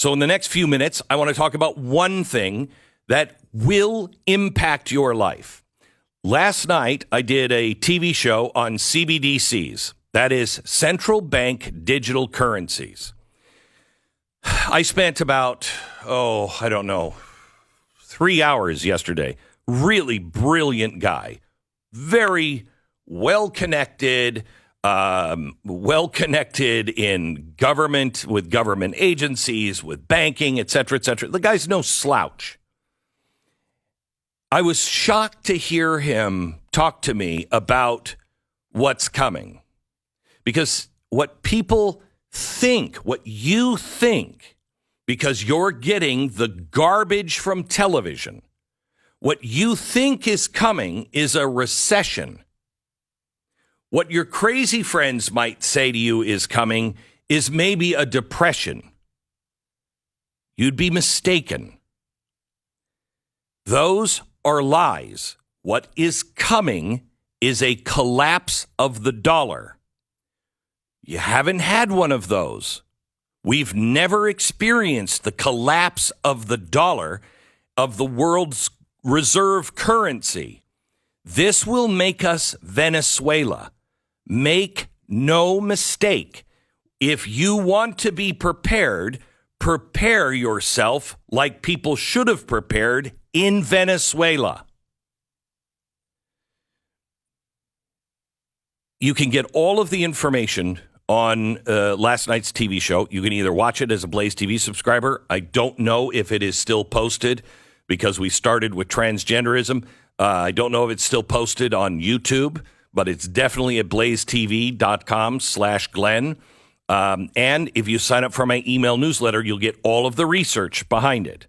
So in the next few minutes, I want to talk about one thing that will impact your life. Last night, I did a TV show on CBDCs. That is central bank digital currencies. I spent about, 3 hours yesterday. Really brilliant guy. Very well-connected in government, with government agencies, with banking, et cetera, et cetera. The guy's no slouch. I was shocked to hear him talk to me about what's coming. Because what people think, what you think, because you're getting the garbage from television, what you think is coming is a recession. What your crazy friends might say to you is coming is maybe a depression. You'd be mistaken. Those are lies. What is coming is a collapse of the dollar. You haven't had one of those. We've never experienced the collapse of the dollar, of the world's reserve currency. This will make us Venezuela. Make no mistake. If you want to be prepared, prepare yourself like people should have prepared in Venezuela. You can get all of the information on last night's TV show. You can either watch it as a Blaze TV subscriber. I don't know if it is still posted because we started with transgenderism. I don't know if it's still posted on YouTube, but it's definitely at blazetv.com/Glenn. And if you sign up for my email newsletter, you'll get all of the research behind it.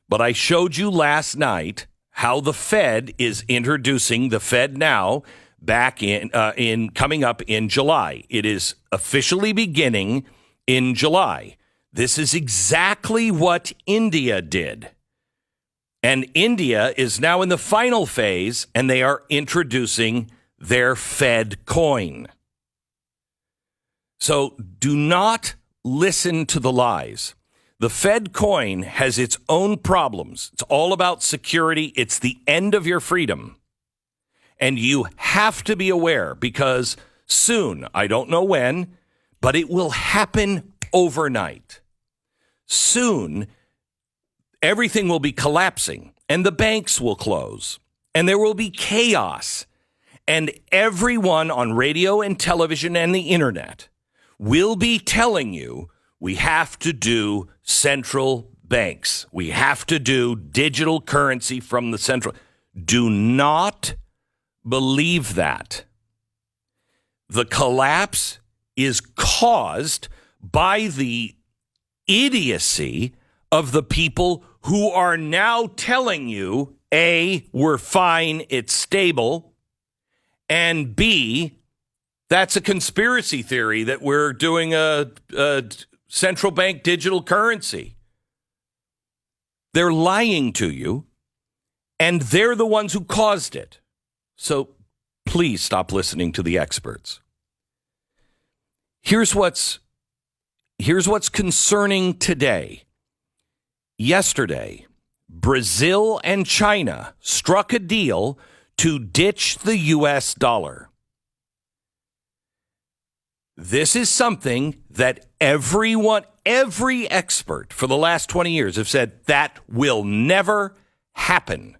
But I showed you last night how the Fed is introducing the Fed Now back in coming up in July. It is officially beginning in July. This is exactly what India did. And India is now in the final phase, and they are introducing their Fed coin. So do not listen to the lies. The Fed coin has its own problems. It's all about security. It's the end of your freedom. And you have to be aware because soon, I don't know when, but it will happen overnight. Soon, everything will be collapsing and the banks will close and there will be chaos. And everyone on radio and television and the internet will be telling you we have to do central banks. We have to do digital currency from the central. Do not believe that. The collapse is caused by the idiocy of the people who are now telling you, A, we're fine, it's stable, and B, that's a conspiracy theory that we're doing a central bank digital currency. They're lying to you, and they're the ones who caused it. So please stop listening to the experts. Here's what's concerning today. Yesterday, Brazil and China struck a deal to ditch the U.S. dollar. This is something that every expert for the last 20 years have said that will never happen.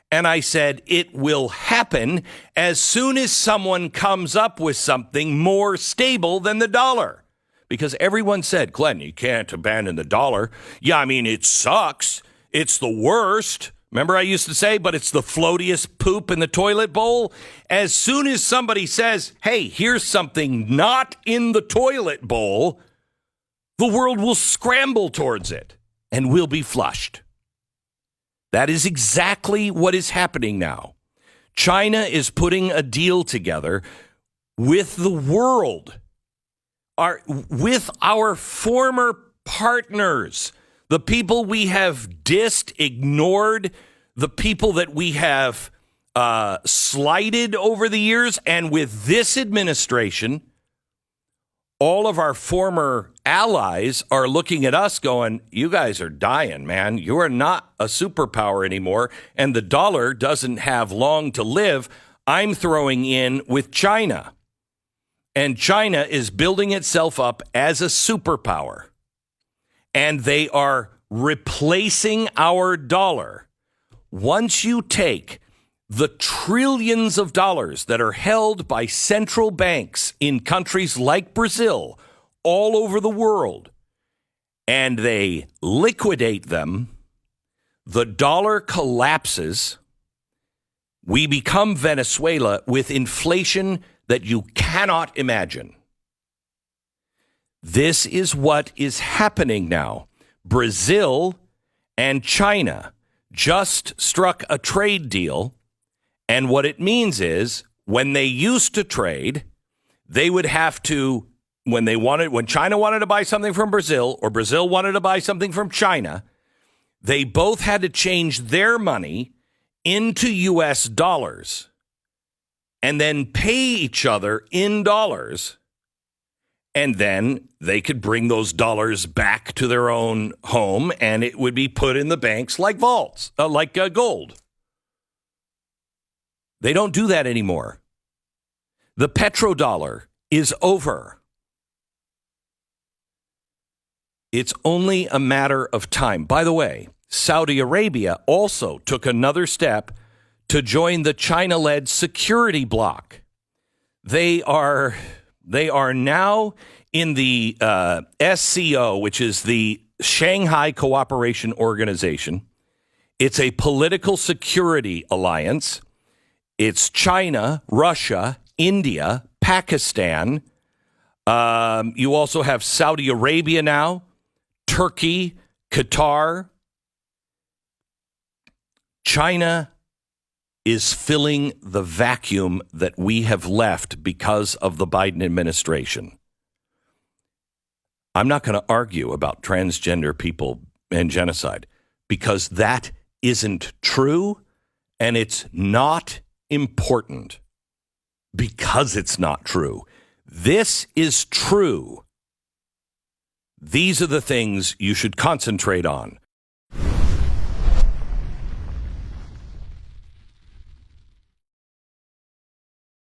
And I said, it will happen as soon as someone comes up with something more stable than the dollar. Because everyone said, Glenn, you can't abandon the dollar. Yeah, I mean, it sucks. It's the worst. Remember I used to say, but it's the floatiest poop in the toilet bowl? As soon as somebody says, hey, here's something not in the toilet bowl, the world will scramble towards it and will be flushed. That is exactly what is happening now. China is putting a deal together with the world, with our former partners, the people we have dissed, ignored, the people that we have slighted over the years. And with this administration, all of our former allies are looking at us going, you guys are dying, man. You are not a superpower anymore, and the dollar doesn't have long to live. I'm throwing in with China. And China is building itself up as a superpower. And they are replacing our dollar. Once you take the trillions of dollars that are held by central banks in countries like Brazil, all over the world, and they liquidate them, the dollar collapses. We become Venezuela with inflation that you cannot imagine. This is what is happening now. Brazil and China just struck a trade deal, and what it means is when they used to trade, they would have to, when China wanted to buy something from Brazil or Brazil wanted to buy something from China, they both had to change their money into U.S. dollars and then pay each other in dollars. And then they could bring those dollars back to their own home and it would be put in the banks like vaults, like gold. They don't do that anymore. The petrodollar is over. It's only a matter of time. By the way, Saudi Arabia also took another step to join the China-led security bloc. They are now in the SCO, which is the Shanghai Cooperation Organization. It's a political security alliance. It's China, Russia, India, Pakistan. You also have Saudi Arabia now, Turkey, Qatar. China is filling the vacuum that we have left because of the Biden administration. I'm not going to argue about transgender people and genocide because that isn't true and it's not important because it's not true. This is true. These are the things you should concentrate on.